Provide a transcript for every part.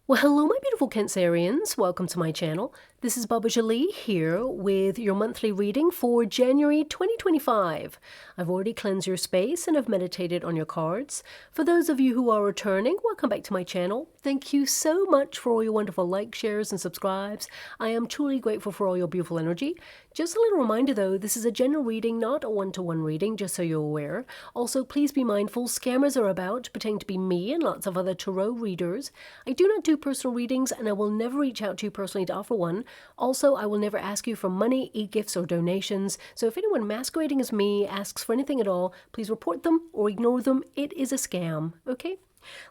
Well, hello, my beautiful Cancerians. Welcome to my channel. This is Baba Jolie here with your monthly reading for January 2025. I've already cleansed your space and have meditated on your cards. For those of you who are returning, welcome back to my channel. Thank you so much for all your wonderful likes, shares, and subscribes. I am truly grateful for all your beautiful energy. Just a little reminder though, this is a general reading, not a one-to-one reading, just so you're aware. Also, please be mindful, scammers are about, pretending to be me and lots of other tarot readers. I do not do personal readings and I will never reach out to you personally to offer one. Also, I will never ask you for money, e-gifts, or donations. So if anyone masquerading as me asks for anything at all, please report them or ignore them. It is a scam, okay?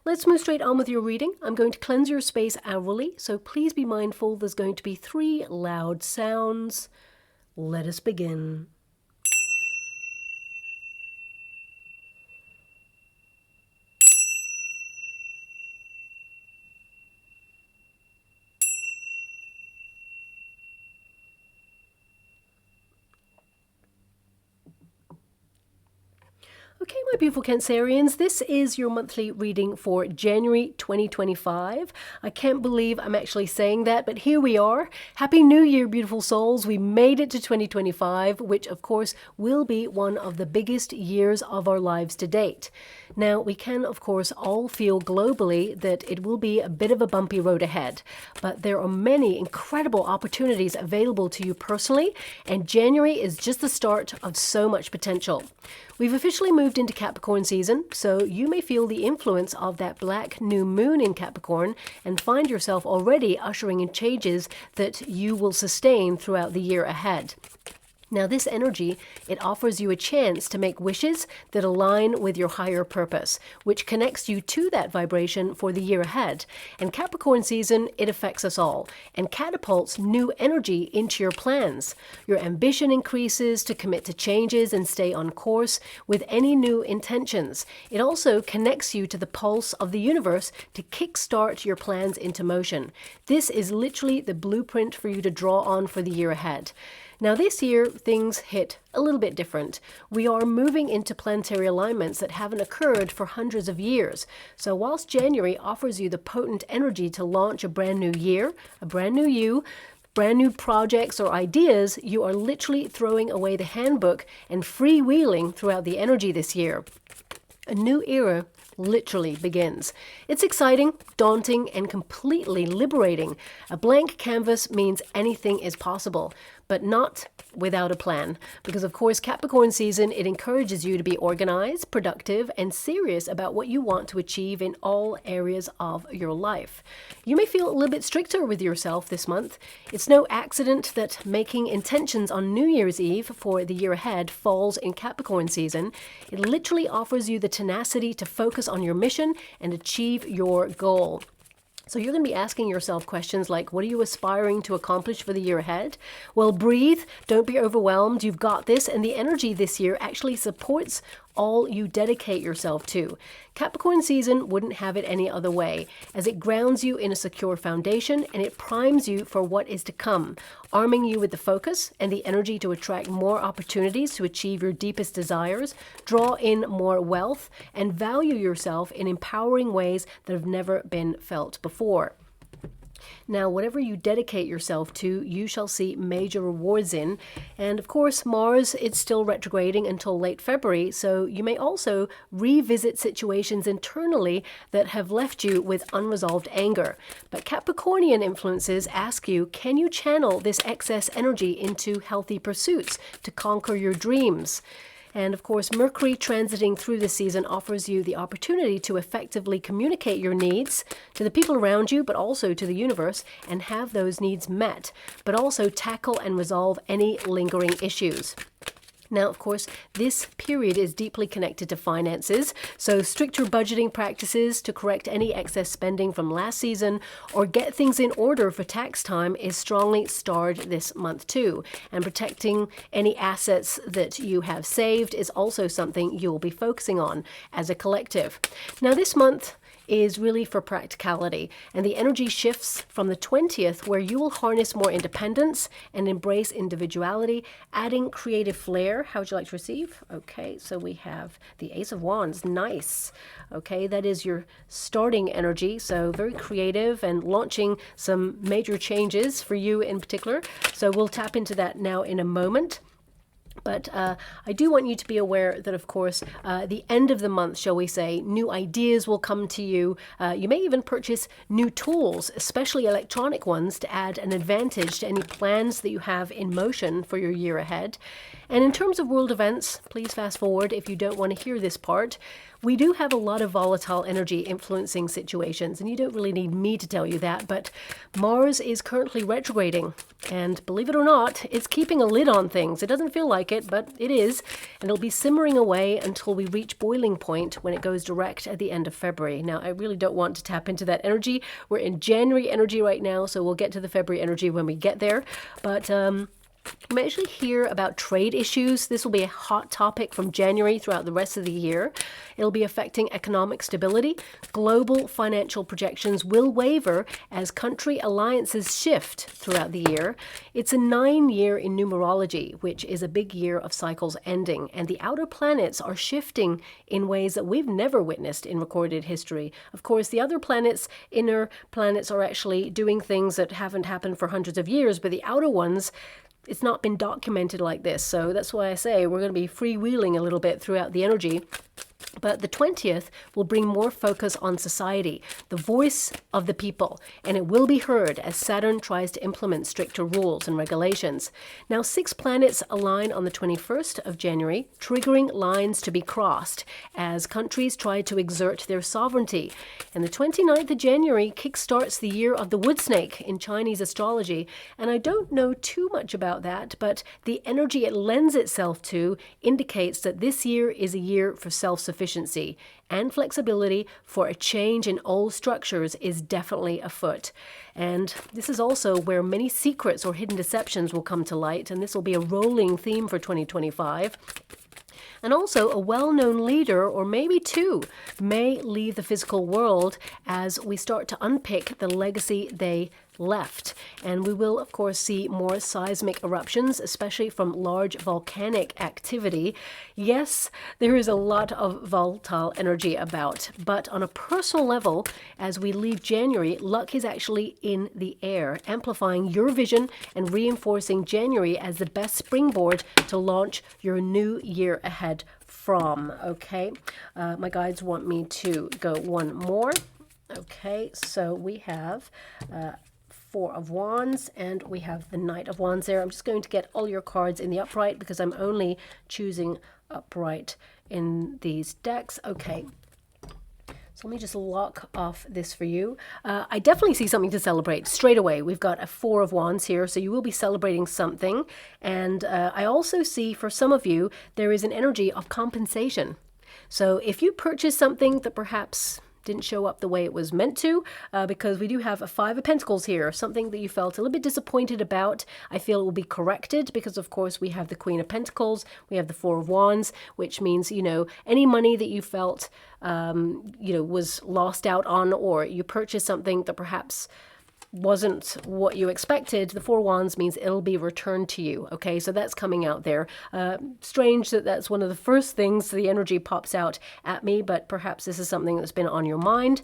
Let's move straight on with your reading. I'm going to cleanse your space hourly, so please be mindful there's going to be 3 loud sounds. Let us begin. Okay, my beautiful Cancerians, this is your monthly reading for January 2025. I can't believe I'm actually saying that, but here we are. Happy New Year, beautiful souls. We made it to 2025, which of course will be one of the biggest years of our lives to date. Now, we can, of course, all feel globally that it will be a bit of a bumpy road ahead, but there are many incredible opportunities available to you personally, and January is just the start of so much potential. We've officially moved into Capricorn season, so you may feel the influence of that black new moon in Capricorn and find yourself already ushering in changes that you will sustain throughout the year ahead. Now this energy, it offers you a chance to make wishes that align with your higher purpose, which connects you to that vibration for the year ahead. And Capricorn season, it affects us all and catapults new energy into your plans. Your ambition increases to commit to changes and stay on course with any new intentions. It also connects you to the pulse of the universe to kickstart your plans into motion. This is literally the blueprint for you to draw on for the year ahead. Now this year, things hit a little bit different. We are moving into planetary alignments that haven't occurred for hundreds of years. So whilst January offers you the potent energy to launch a brand new year, a brand new you, brand new projects or ideas, you are literally throwing away the handbook and freewheeling throughout the energy this year. A new era literally begins. It's exciting, daunting, and completely liberating. A blank canvas means anything is possible, but not without a plan. Because of course, Capricorn season, it encourages you to be organized, productive, and serious about what you want to achieve in all areas of your life. You may feel a little bit stricter with yourself this month. It's no accident that making intentions on New Year's Eve for the year ahead falls in Capricorn season. It literally offers you the tenacity to focus on your mission and achieve your goal. So you're going to be asking yourself questions like, what are you aspiring to accomplish for the year ahead? Well, breathe, don't be overwhelmed, you've got this, and the energy this year actually supports all you dedicate yourself to. Capricorn season wouldn't have it any other way, as it grounds you in a secure foundation and it primes you for what is to come, arming you with the focus and the energy to attract more opportunities to achieve your deepest desires, draw in more wealth, and value yourself in empowering ways that have never been felt before. Now, whatever you dedicate yourself to, you shall see major rewards in. And of course, Mars, it's still retrograding until late February, so you may also revisit situations internally that have left you with unresolved anger. But Capricornian influences ask you, can you channel this excess energy into healthy pursuits to conquer your dreams? And of course, Mercury transiting through this season offers you the opportunity to effectively communicate your needs to the people around you, but also to the universe, and have those needs met, but also tackle and resolve any lingering issues. Now, of course, this period is deeply connected to finances, so stricter budgeting practices to correct any excess spending from last season or get things in order for tax time is strongly starred this month too. And protecting any assets that you have saved is also something you'll be focusing on as a collective. Now, this month, is really for practicality. And the energy shifts from the 20th, where you will harness more independence and embrace individuality, adding creative flair. How would you like to receive? Okay, so we have the Ace of Wands. Nice. Okay, that is your starting energy. So very creative and launching some major changes for you in particular. So we'll tap into that now in a moment. But I do want you to be aware that, of course, the end of the month, shall we say, new ideas will come to you. You may even purchase new tools, especially electronic ones, to add an advantage to any plans that you have in motion for your year ahead. And in terms of world events, please fast forward if you don't want to hear this part. We do have a lot of volatile energy influencing situations, and you don't really need me to tell you that, but Mars is currently retrograding, and believe it or not, it's keeping a lid on things. It doesn't feel like it, but it is, and it'll be simmering away until we reach boiling point when it goes direct at the end of February. Now, I really don't want to tap into that energy. We're in January energy right now, so we'll get to the February energy when we get there, but you may actually hear about trade issues. This will be a hot topic from January throughout the rest of the year. It'll be affecting economic stability. Global financial projections will waver as country alliances shift throughout the year. It's a 9-year in numerology, which is a big year of cycles ending, and the outer planets are shifting in ways that we've never witnessed in recorded history. Of course, the other planets, inner planets, are actually doing things that haven't happened for hundreds of years, but the outer ones, it's not been documented like this. So that's why I say we're going to be freewheeling a little bit throughout the energy. But the 20th will bring more focus on society, the voice of the people, and it will be heard as Saturn tries to implement stricter rules and regulations. Now, 6 planets align on the 21st of January, triggering lines to be crossed as countries try to exert their sovereignty. And the 29th of January kickstarts the year of the wood snake in Chinese astrology. And I don't know too much about that, but the energy it lends itself to indicates that this year is a year for self-sufficiency and flexibility, for a change in old structures is definitely afoot. And this is also where many secrets or hidden deceptions will come to light, and this will be a rolling theme for 2025. And also, a well-known leader, or maybe two, may leave the physical world as we start to unpick the legacy they left. And we will, of course, see more seismic eruptions, especially from large volcanic activity. Yes, there is a lot of volatile energy about, but on a personal level, as we leave January, luck is actually in the air, amplifying your vision and reinforcing January as the best springboard to launch your new year ahead from. Okay, my guides want me to go one more. Okay, so we have Four of Wands, and we have the Knight of Wands there. I'm just going to get all your cards in the upright because I'm only choosing upright in these decks. Okay, so let me just lock off this for you. I definitely see something to celebrate straight away. We've got a Four of Wands here, so you will be celebrating something. And I also see for some of you, there is an energy of compensation. So if you purchase something that perhaps didn't show up the way it was meant to, because we do have a Five of Pentacles here, something that you felt a little bit disappointed about. I feel it will be corrected because, of course, we have the Queen of Pentacles, we have the Four of Wands, which means, you know, any money that you felt, was lost out on, or you purchased something that perhaps wasn't what you expected, the Four Wands means it'll be returned to you. Okay, so that's coming out there. Strange that that's one of the first things the energy pops out at me, but perhaps this is something that's been on your mind.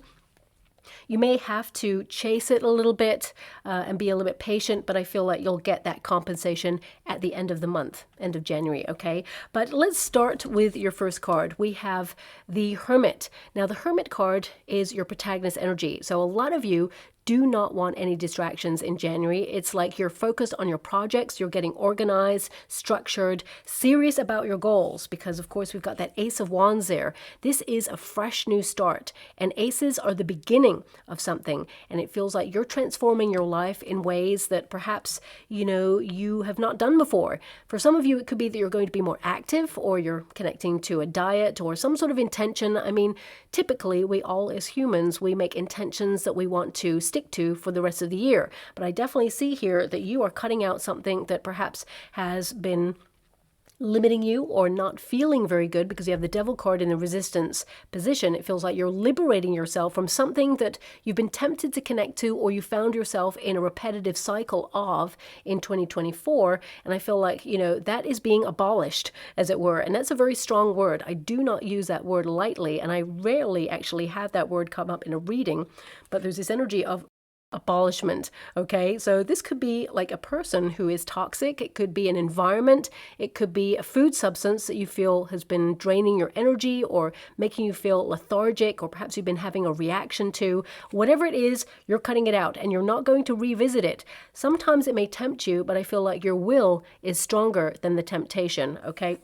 You may have to chase it a little bit and be a little bit patient, but I feel like you'll get that compensation at the end of the month, end of January, okay? But let's start with your first card. We have the Hermit. Now, the Hermit card is your protagonist energy. So a lot of you do not want any distractions in January. It's like you're focused on your projects, you're getting organized, structured, serious about your goals, because of course we've got that Ace of Wands there. This is a fresh new start, and aces are the beginning of something, and it feels like you're transforming your life in ways that perhaps, you have not done before. For some of you, it could be that you're going to be more active, or you're connecting to a diet or some sort of intention. I mean, typically we all as humans, we make intentions that we want to stick to for the rest of the year. But I definitely see here that you are cutting out something that perhaps has been limiting you or not feeling very good because you have the Devil card in the resistance position. It feels like you're liberating yourself from something that you've been tempted to connect to or you found yourself in a repetitive cycle of in 2024. And I feel like, that is being abolished, as it were. And that's a very strong word. I do not use that word lightly, and I rarely actually have that word come up in a reading, but there's this energy of abolishment. Okay, so this could be like a person who is toxic. It could be an environment. It could be a food substance that you feel has been draining your energy or making you feel lethargic, or perhaps you've been having a reaction to. Whatever it is, you're cutting it out and you're not going to revisit it. Sometimes it may tempt you, but I feel like your will is stronger than the temptation. Okay.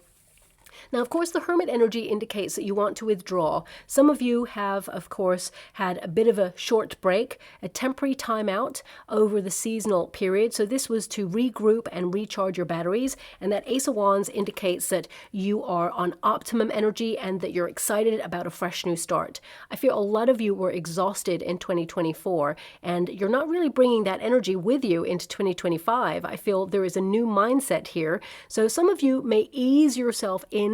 Now, of course, the Hermit energy indicates that you want to withdraw. Some of you have, of course, had a bit of a short break, a temporary timeout over the seasonal period. So this was to regroup and recharge your batteries. And that Ace of Wands indicates that you are on optimum energy and that you're excited about a fresh new start. I feel a lot of you were exhausted in 2024, and you're not really bringing that energy with you into 2025. I feel there is a new mindset here. So some of you may ease yourself into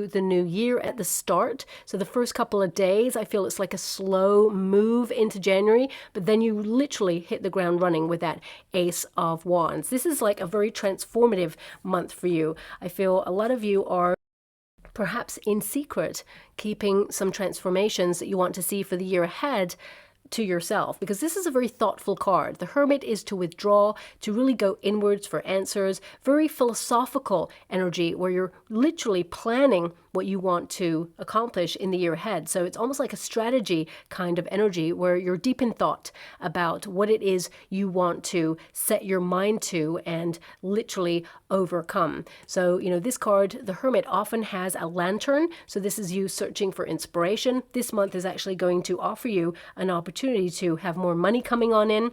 the new year at the start. So the first couple of days, I feel it's like a slow move into January, but then you literally hit the ground running with that Ace of Wands. This is like a very transformative month for you. I feel a lot of you are perhaps in secret keeping some transformations that you want to see for the year ahead to yourself, because this is a very thoughtful card. The Hermit is to withdraw, to really go inwards for answers, very philosophical energy where you're literally planning what you want to accomplish in the year ahead. So it's almost like a strategy kind of energy where you're deep in thought about what it is you want to set your mind to and literally overcome. So, this card, the Hermit, often has a lantern. So this is you searching for inspiration. This month is actually going to offer you an opportunity to have more money coming on in.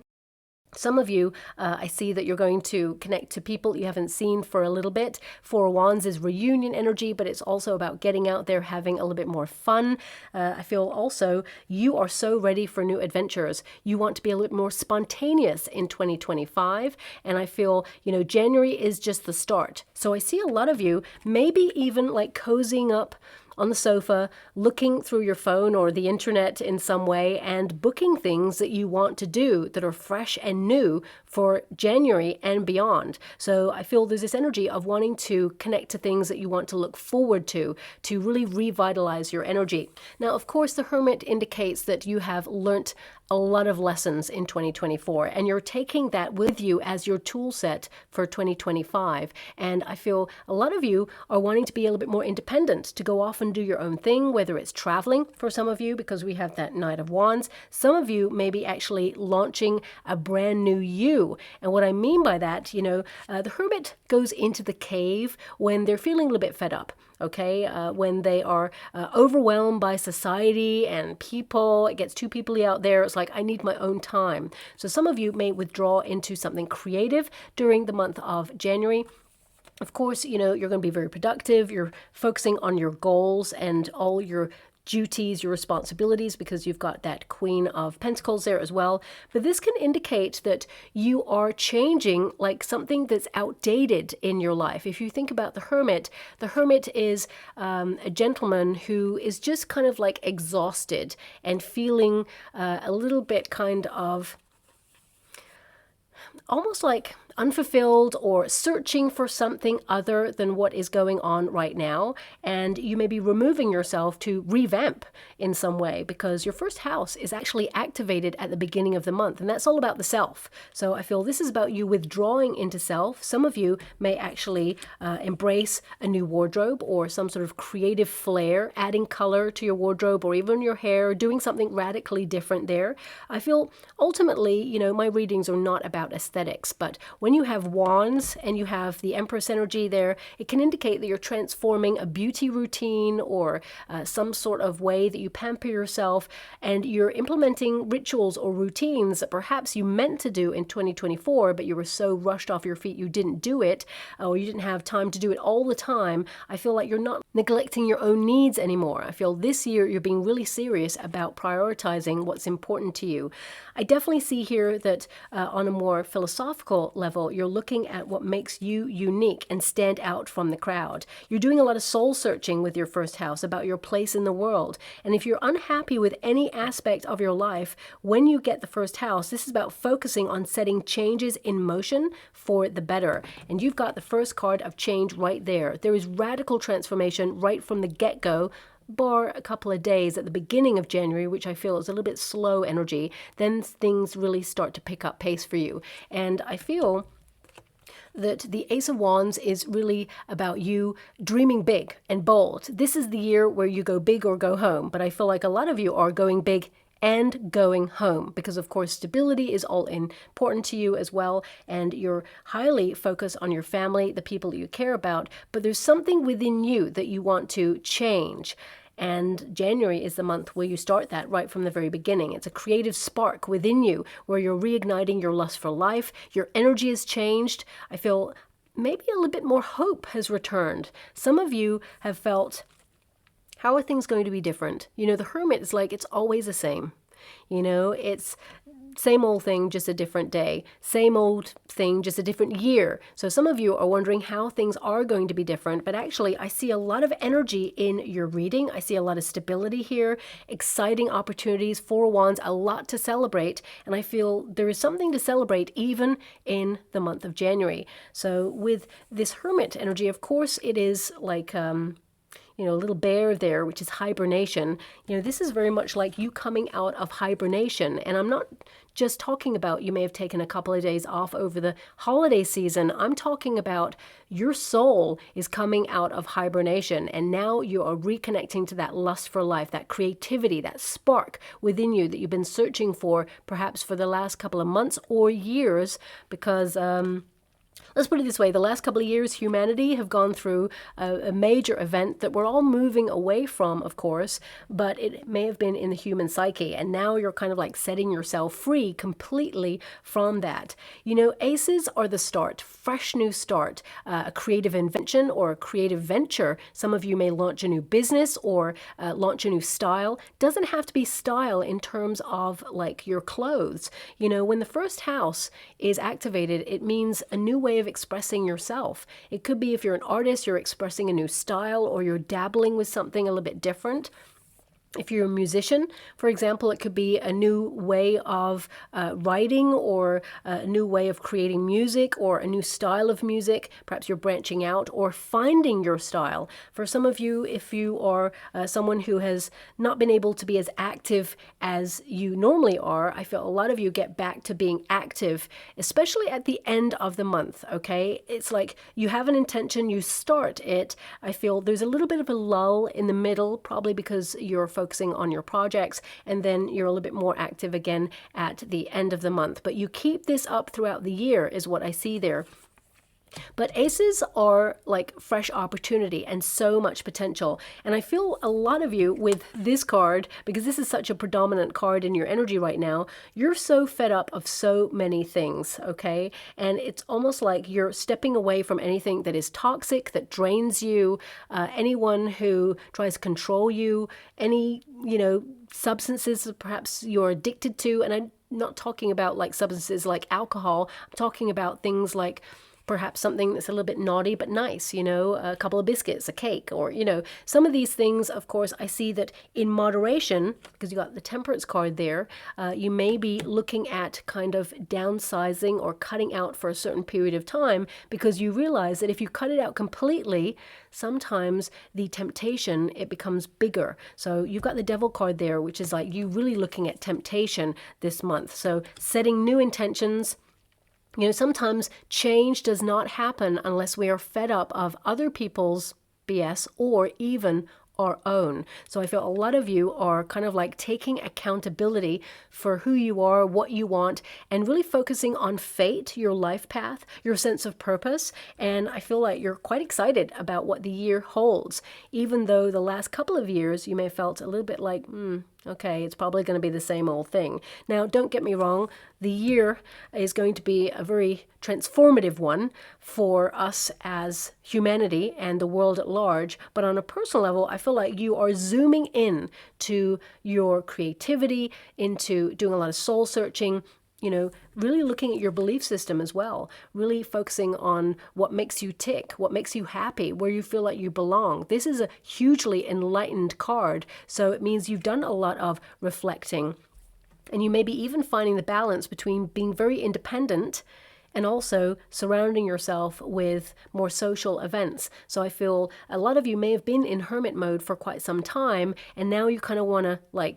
Some of you, I see that you're going to connect to people you haven't seen for a little bit. Four of Wands is reunion energy, but it's also about getting out there, having a little bit more fun. I feel also you are so ready for new adventures. You want to be a little bit more spontaneous in 2025. And I feel, January is just the start. So I see a lot of you maybe even like cozying up on the sofa, looking through your phone or the internet in some way and booking things that you want to do that are fresh and new for January and beyond. So I feel there's this energy of wanting to connect to things that you want to look forward to really revitalize your energy. Now, of course, the Hermit indicates that you have learnt a lot of lessons in 2024, and you're taking that with you as your tool set for 2025. And I feel a lot of you are wanting to be a little bit more independent, to go off and do your own thing, whether it's traveling for some of you, because we have that Knight of Wands. Some of you may be actually launching a brand new you. And what I mean by that, the Hermit goes into the cave when they're feeling a little bit fed up. Okay, when they are overwhelmed by society and people, it gets too peoply out there. It's like, I need my own time. So some of you may withdraw into something creative during the month of January. Of course, you're going to be very productive. You're focusing on your goals and all your duties, your responsibilities, because you've got that Queen of Pentacles there as well. But this can indicate that you are changing like something that's outdated in your life. If you think about the Hermit is a gentleman who is just kind of like exhausted and feeling a little bit kind of almost like unfulfilled or searching for something other than what is going on right now. And you may be removing yourself to revamp in some way, because your first house is actually activated at the beginning of the month. And that's all about the self. So I feel this is about you withdrawing into self. Some of you may actually embrace a new wardrobe or some sort of creative flair, adding color to your wardrobe or even your hair, doing something radically different there. I feel ultimately, my readings are not about aesthetics, but when you have wands and you have the Empress energy there, it can indicate that you're transforming a beauty routine or some sort of way that you pamper yourself, and you're implementing rituals or routines that perhaps you meant to do in 2024, but you were so rushed off your feet you didn't do it, or you didn't have time to do it all the time. I feel like you're not neglecting your own needs anymore. I feel this year you're being really serious about prioritizing what's important to you. I definitely see here that on a more philosophical level, feel you're looking at what makes you unique and stand out from the crowd. You're doing a lot of soul searching with your first house about your place in the world. And if you're unhappy with any aspect of your life, when you get the first house, this is about focusing on setting changes in motion for the better. And you've got the first card of change right there. There is radical transformation right from the get-go, bar a couple of days at the beginning of January, which I feel is a little bit slow energy. Then things really start to pick up pace for you. And I feel that the Ace of Wands is really about you dreaming big and bold. This is the year where you go big or go home. But I feel like a lot of you are going big and going home, because of course stability is all important to you as well, and you're highly focused on your family, the people that you care about, but there's something within you that you want to change. And January is the month where you start that right from the very beginning. It's a creative spark within you where you're reigniting your lust for life. Your energy has changed. I feel maybe a little bit more hope has returned. Some of you have felt, how are things going to be different? You know, the Hermit is like, it's always the same. You know, it's same old thing, just a different day. Same old thing, just a different year. So some of you are wondering how things are going to be different, but actually I see a lot of energy in your reading. I see a lot of stability here, exciting opportunities, Four of Wands, a lot to celebrate. And I feel there is something to celebrate even in the month of January. So with this Hermit energy, of course, it is like, you know, a little bear there, which is hibernation. You know, this is very much like you coming out of hibernation. And I'm not just talking about you may have taken a couple of days off over the holiday season. I'm talking about your soul is coming out of hibernation. And now you are reconnecting to that lust for life, that creativity, that spark within you that you've been searching for perhaps for the last couple of months or years, because let's put it this way, the last couple of years, humanity have gone through a major event that we're all moving away from, of course, but it may have been in the human psyche. And now you're kind of like setting yourself free completely from that. You know, aces are the start, fresh new start, a creative invention or a creative venture. Some of you may launch a new business or launch a new style. Doesn't have to be style in terms of like your clothes. You know, when the first house is activated, it means a new way of expressing yourself. It could be if you're an artist, you're expressing a new style or you're dabbling with something a little bit different. If you're a musician, for example, it could be a new way of writing or a new way of creating music or a new style of music. Perhaps you're branching out or finding your style. For some of you, if you are someone who has not been able to be as active as you normally are, I feel a lot of you get back to being active, especially at the end of the month, okay? It's like you have an intention, you start it. I feel there's a little bit of a lull in the middle, probably because you're focusing on your projects, and then you're a little bit more active again at the end of the month. But you keep this up throughout the year is what I see there. But aces are like fresh opportunity and so much potential. And I feel a lot of you with this card, because this is such a predominant card in your energy right now, you're so fed up of so many things, okay? And it's almost like you're stepping away from anything that is toxic, that drains you, anyone who tries to control you, any, you know, substances that perhaps you're addicted to. And I'm not talking about like substances like alcohol. I'm talking about things like perhaps something that's a little bit naughty but nice, you know, a couple of biscuits, a cake, or, you know, some of these things, of course, I see that in moderation, because you got the Temperance card there, you may be looking at kind of downsizing or cutting out for a certain period of time, because you realize that if you cut it out completely, sometimes the temptation, it becomes bigger. So you've got the Devil card there, which is like you really looking at temptation this month. So setting new intentions. You know, sometimes change does not happen unless we are fed up of other people's BS or even our own. So I feel a lot of you are kind of like taking accountability for who you are, what you want, and really focusing on fate, your life path, your sense of purpose. And I feel like you're quite excited about what the year holds, even though the last couple of years you may have felt a little bit like, okay, it's probably going to be the same old thing. Now, don't get me wrong, the year is going to be a very transformative one for us as humanity and the world at large. But on a personal level, I feel like you are zooming in to your creativity, into doing a lot of soul searching, really looking at your belief system as well, really focusing on what makes you tick, what makes you happy, where you feel like you belong. This is a hugely enlightened card, so it means you've done a lot of reflecting. And you may be even finding the balance between being very independent and also surrounding yourself with more social events. So I feel a lot of you may have been in hermit mode for quite some time, and now you kind of want to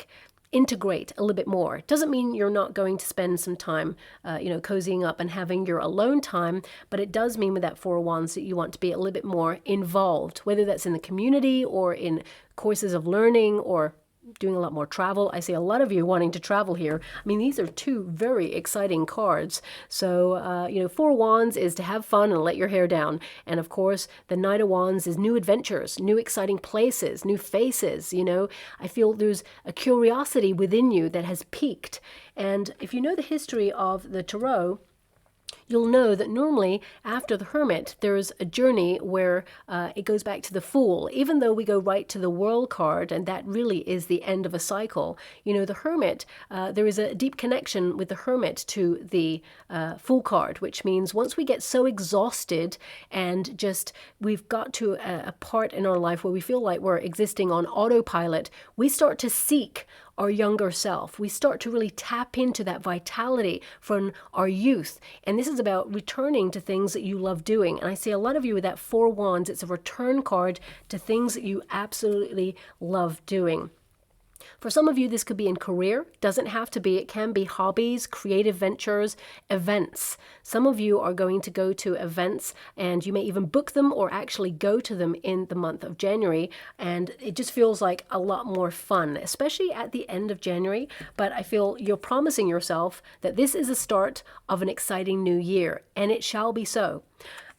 integrate a little bit more. It doesn't mean you're not going to spend some time, cozying up and having your alone time, but it does mean with that Four of Wands that you want to be a little bit more involved, whether that's in the community or in courses of learning or doing a lot more travel. I see a lot of you wanting to travel here. I mean, these are two very exciting cards. So, Four Wands is to have fun and let your hair down. And of course, the Knight of Wands is new adventures, new exciting places, new faces. I feel there's a curiosity within you that has peaked. And if you know the history of the Tarot, you'll know that normally after the Hermit, there's a journey where it goes back to the Fool, even though we go right to the World card, and that really is the end of a cycle. The Hermit, there is a deep connection with the Hermit to the Fool card, which means once we get so exhausted and just we've got to a part in our life where we feel like we're existing on autopilot, we start to seek our younger self. We start to really tap into that vitality from our youth. And this is about returning to things that you love doing. And I see a lot of you with that Four Wands. It's a return card to things that you absolutely love doing. For some of you, this could be in career. Doesn't have to be. It can be hobbies, creative ventures, events. Some of you are going to go to events, and you may even book them or actually go to them in the month of January. And it just feels like a lot more fun, especially at the end of January. But I feel you're promising yourself that this is a start of an exciting new year, and it shall be so.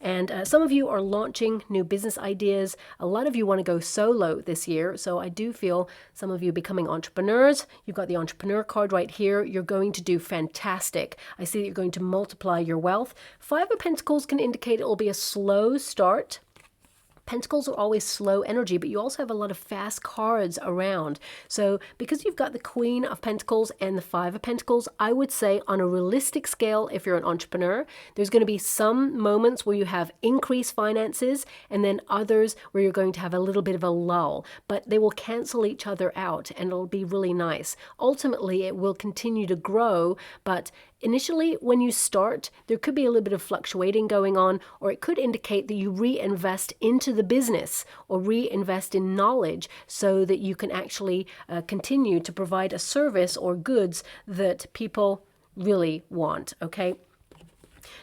And some of you are launching new business ideas. A lot of you want to go solo this year. So I do feel some of you becoming entrepreneurs. You've got the entrepreneur card right here. You're going to do fantastic. I see that you're going to multiply your wealth. Five of Pentacles can indicate it will be a slow start. Pentacles are always slow energy, but you also have a lot of fast cards around. So because you've got the Queen of Pentacles and the Five of Pentacles, I would say on a realistic scale, if you're an entrepreneur, there's going to be some moments where you have increased finances and then others where you're going to have a little bit of a lull, but they will cancel each other out and it'll be really nice. Ultimately, it will continue to grow, but initially, when you start, there could be a little bit of fluctuating going on, or it could indicate that you reinvest into the business or reinvest in knowledge so that you can actually continue to provide a service or goods that people really want, okay?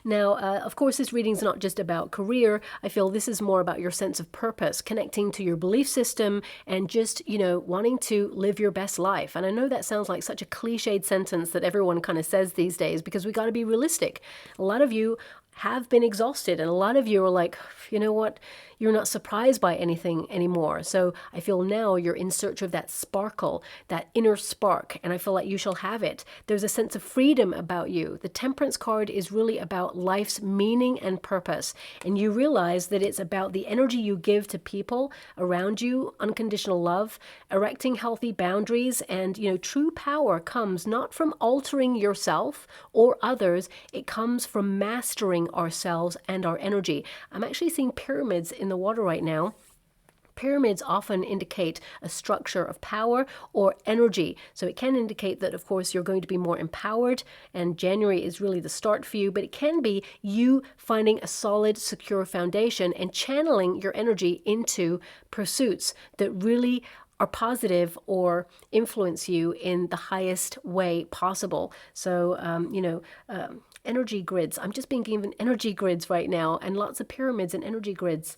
Now, of course, this reading is not just about career. I feel this is more about your sense of purpose, connecting to your belief system and just, wanting to live your best life. And I know that sounds like such a cliched sentence that everyone kind of says these days because we got to be realistic. A lot of you have been exhausted, and a lot of you are like, you know what, you're not surprised by anything anymore. So I feel now you're in search of that sparkle, that inner spark, and I feel like you shall have it. There's a sense of freedom about you. The Temperance card is really about life's meaning and purpose, and you realize that it's about the energy you give to people around you, unconditional love, erecting healthy boundaries, and true power comes not from altering yourself or others, it comes from mastering ourselves and our energy. I'm actually seeing pyramids in the water right now. Pyramids often indicate a structure of power or energy. So it can indicate that, of course, you're going to be more empowered, and January is really the start for you, but it can be you finding a solid, secure foundation and channeling your energy into pursuits that really are positive or influence you in the highest way possible. So, energy grids. I'm just being given energy grids right now, and lots of pyramids and energy grids.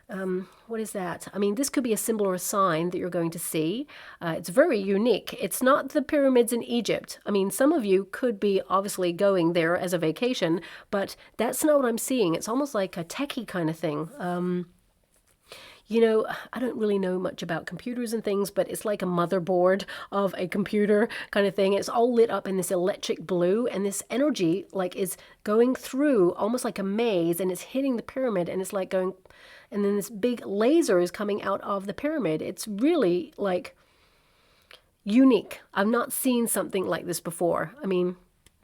What is that? I mean, this could be a symbol or a sign that you're going to see. It's very unique. It's not the pyramids in Egypt. I mean, some of you could be obviously going there as a vacation, but that's not what I'm seeing. It's almost like a techie kind of thing. I don't really know much about computers and things, but it's like a motherboard of a computer kind of thing. It's all lit up in this electric blue, and this energy is going through almost like a maze, and it's hitting the pyramid, and it's like going, and then this big laser is coming out of the pyramid. It's really unique. I've not seen something like this before. I mean,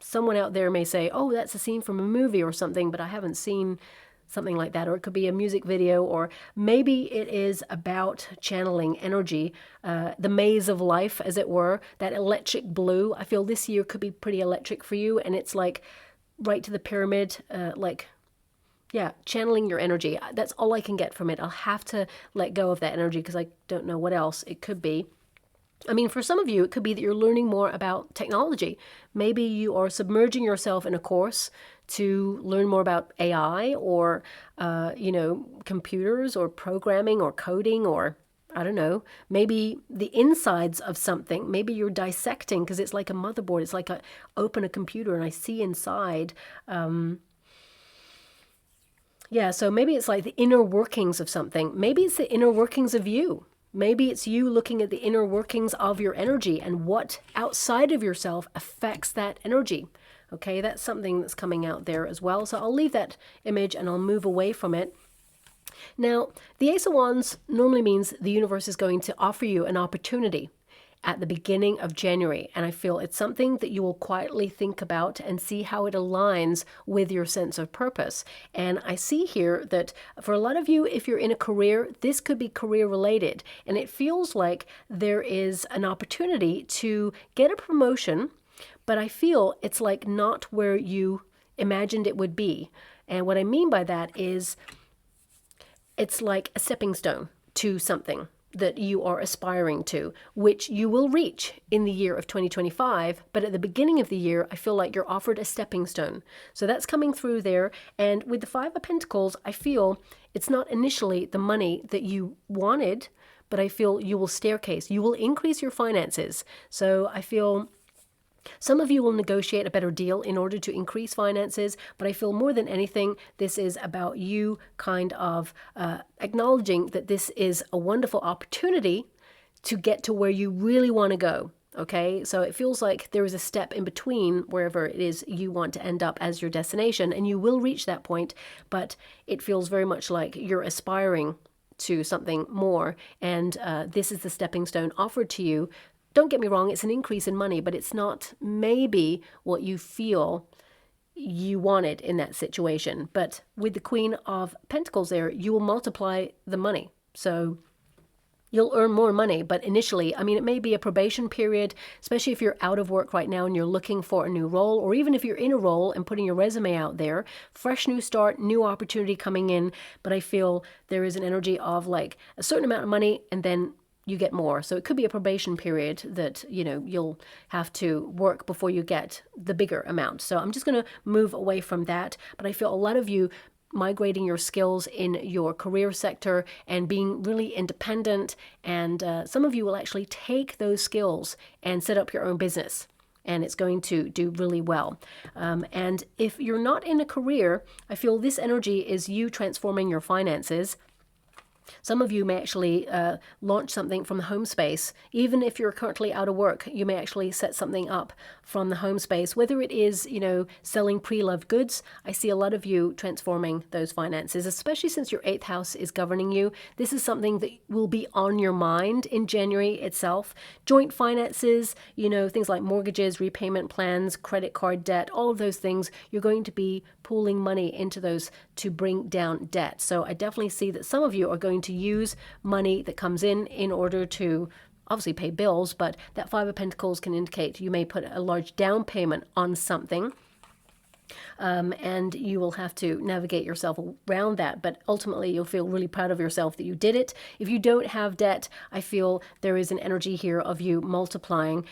someone out there may say, oh, that's a scene from a movie or something, but I haven't seen something like that. Or it could be a music video, or maybe it is about channeling energy, the maze of life, as it were, that electric blue. I feel this year could be pretty electric for you, and it's like right to the pyramid, yeah, channeling your energy. That's all I can get from it. I'll have to let go of that energy because I don't know what else it could be. I mean, for some of you, it could be that you're learning more about technology. Maybe you are submerging yourself in a course to learn more about AI or, computers or programming or coding, or I don't know, maybe the insides of something. Maybe you're dissecting, because it's like a motherboard. It's like I open a computer and I see inside. So maybe it's like the inner workings of something. Maybe it's the inner workings of you. Maybe it's you looking at the inner workings of your energy and what outside of yourself affects that energy. Okay, that's something that's coming out there as well. So I'll leave that image and I'll move away from it. Now, the Ace of Wands normally means the universe is going to offer you an opportunity at the beginning of January. And I feel it's something that you will quietly think about and see how it aligns with your sense of purpose. And I see here that for a lot of you, if you're in a career, this could be career related. And it feels like there is an opportunity to get a promotion, but I feel it's like not where you imagined it would be. And what I mean by that is it's like a stepping stone to something that you are aspiring to, which you will reach in the year of 2025. But at the beginning of the year, I feel like you're offered a stepping stone. So that's coming through there. And with the Five of Pentacles, I feel it's not initially the money that you wanted, but I feel you will staircase. You will increase your finances. So I feel some of you will negotiate a better deal in order to increase finances, but I feel more than anything, this is about you kind of acknowledging that this is a wonderful opportunity to get to where you really want to go. Okay, so it feels like there is a step in between wherever it is you want to end up as your destination, and you will reach that point, but it feels very much like you're aspiring to something more, and this is the stepping stone offered to you. Don't get me wrong, it's an increase in money, but it's not maybe what you feel you wanted in that situation. But with the Queen of Pentacles there, you will multiply the money. So you'll earn more money, but initially, I mean, it may be a probation period, especially if you're out of work right now and you're looking for a new role, or even if you're in a role and putting your resume out there, fresh new start, new opportunity coming in. But I feel there is an energy of like a certain amount of money and then you get more. So it could be a probation period that, you'll have to work before you get the bigger amount. So I'm just going to move away from that. But I feel a lot of you migrating your skills in your career sector and being really independent. And some of you will actually take those skills and set up your own business. And it's going to do really well. And if you're not in a career, I feel this energy is you transforming your finances. Some of you may actually launch something from the home space. Even if you're currently out of work, you may actually set something up from the home space, whether it is, selling pre-loved goods. I see a lot of you transforming those finances, especially since your 8th house is governing you. This is something that will be on your mind in January itself. Joint finances, things like mortgages, repayment plans, credit card debt, all of those things, you're going to be pooling money into those to bring down debt. So I definitely see that some of you are going to use money that comes in order to obviously pay bills, but that Five of Pentacles can indicate you may put a large down payment on something, and you will have to navigate yourself around that, but ultimately you'll feel really proud of yourself that you did it. If you don't have debt, I feel there is an energy here of you multiplying.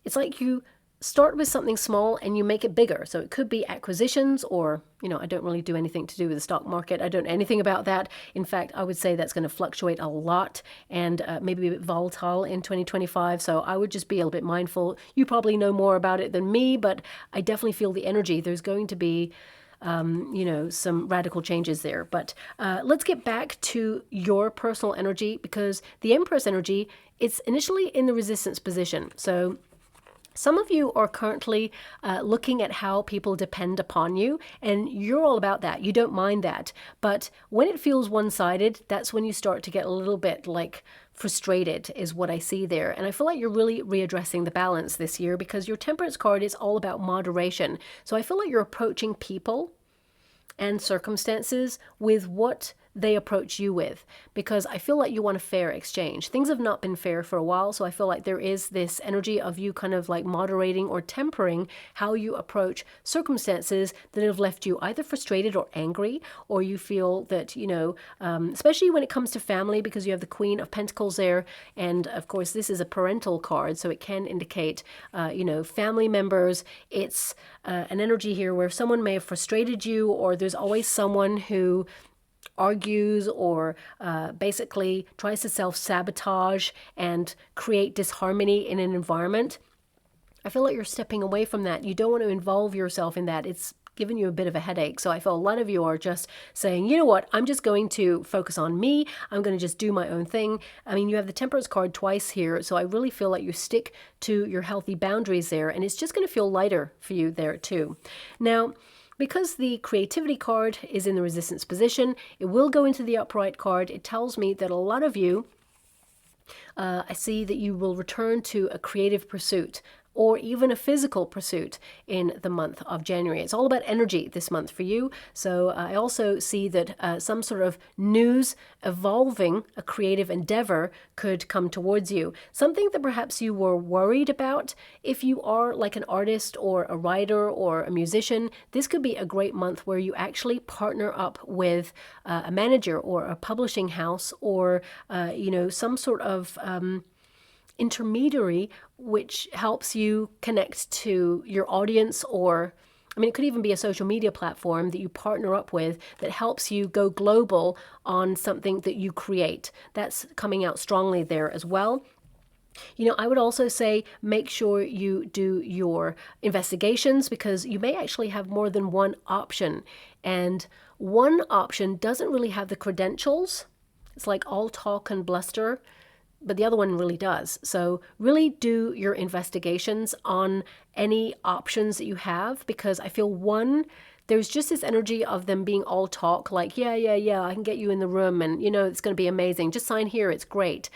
It's like you start with something small and you make it bigger. So it could be acquisitions, or, I don't really do anything to do with the stock market. I don't know anything about that. In fact, I would say that's going to fluctuate a lot and maybe a bit volatile in 2025. So I would just be a little bit mindful. You probably know more about it than me, but I definitely feel the energy. There's going to be some radical changes there. But let's get back to your personal energy, because the Empress energy, it's initially in the resistance position. So Some of you are currently looking at how people depend upon you, and you're all about that. You don't mind that. But when it feels one-sided, that's when you start to get a little bit like frustrated, is what I see there. And I feel like you're really readdressing the balance this year, because your Temperance card is all about moderation. So I feel like you're approaching people and circumstances with what they approach you with, because I feel like you want a fair exchange. Things have not been fair for a while, so I feel like there is this energy of you kind of like moderating or tempering how you approach circumstances that have left you either frustrated or angry, or you feel that, you know, especially when it comes to family, because you have the Queen of Pentacles there, and of course this is a parental card, so it can indicate, you know, family members. It's an energy here where someone may have frustrated you, or there's always someone who argues or basically tries to self-sabotage and create disharmony in an environment. I feel like you're stepping away from that. You don't want to involve yourself in that. It's giving you a bit of a headache. So I feel a lot of you are just saying, you know what, I'm just going to focus on me. I'm going to just do my own thing. I mean, you have the Temperance card twice here, so I really feel like you stick to your healthy boundaries there, and it's just going to feel lighter for you there too. Now, because the Creativity card is in the Resistance position, it will go into the Upright card. It tells me that a lot of you, I see that you will return to a creative pursuit, or even a physical pursuit in the month of January. It's all about energy this month for you. So I also see that some sort of news evolving a creative endeavor could come towards you. Something that perhaps you were worried about. If you are like an artist or a writer or a musician, this could be a great month where you actually partner up with a manager or a publishing house, or you know, some sort of intermediary which helps you connect to your audience, or I mean, it could even be a social media platform that you partner up with that helps you go global on something that you create. That's coming out strongly there as well. You know, I would also say make sure you do your investigations, because you may actually have more than one option, and one option doesn't really have the credentials. It's like all talk and bluster, but the other one really does. So really do your investigations on any options that you have, because I feel there's just this energy of them being all talk, like, yeah, I can get you in the room, and you know, it's going to be amazing. Just sign here, it's great.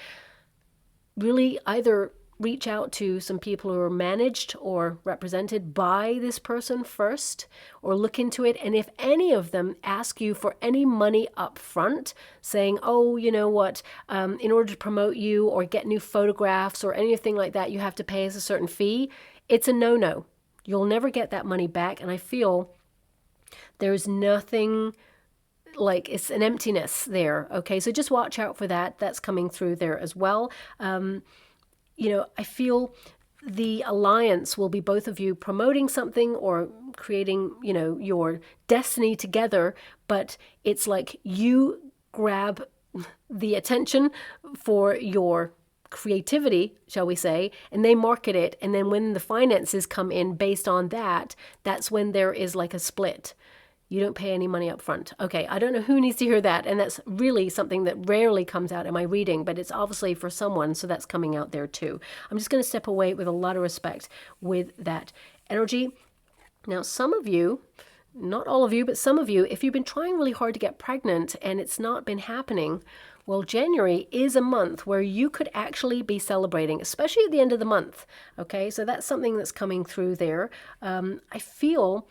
Really either reach out to some people who are managed or represented by this person first, or look into it. And if any of them ask you for any money up front, saying, oh, you know what, in order to promote you or get new photographs or anything like that, you have to pay us a certain fee, it's a no-no. You'll never get that money back. And I feel there's nothing, like, it's an emptiness there. Okay, so just watch out for that. That's coming through there as well. You know, I feel the alliance will be both of you promoting something or creating, you know, your destiny together, but it's like you grab the attention for your creativity, shall we say, and they market it. And then when the finances come in based on that, that's when there is like a split. You don't pay any money up front. Okay, I don't know who needs to hear that, and that's really something that rarely comes out in my reading, but it's obviously for someone, so that's coming out there too. I'm just going to step away with a lot of respect with that energy. Now, some of you, not all of you, but some of you, if you've been trying really hard to get pregnant and it's not been happening, well, January is a month where you could actually be celebrating, especially at the end of the month. Okay, so that's something that's coming through there. I feel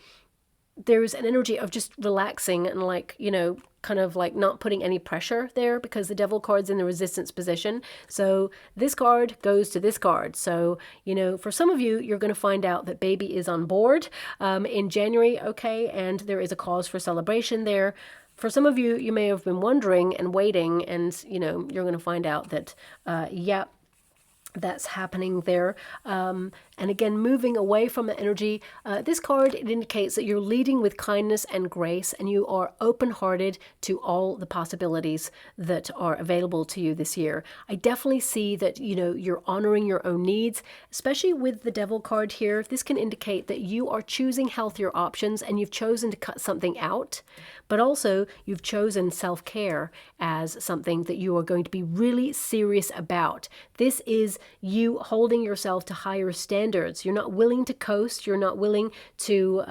there's an energy of just relaxing and, like, you know, kind of like not putting any pressure there, because the Devil card's in the Resistance position. So this card goes to this card. So, you know, for some of you, you're going to find out that baby is on board in January, okay, and there is a cause for celebration there. For some of you, you may have been wondering and waiting, and, you know, you're going to find out that, yeah, that's happening there. And again, moving away from the energy, this card, it indicates that you're leading with kindness and grace, and you are open-hearted to all the possibilities that are available to you this year. I definitely see that, you know, you're honoring your own needs, especially with the Devil card here. This can indicate that you are choosing healthier options, and you've chosen to cut something out, but also you've chosen self-care as something that you are going to be really serious about. This is you holding yourself to higher standards. You're not willing to coast. You're not willing to,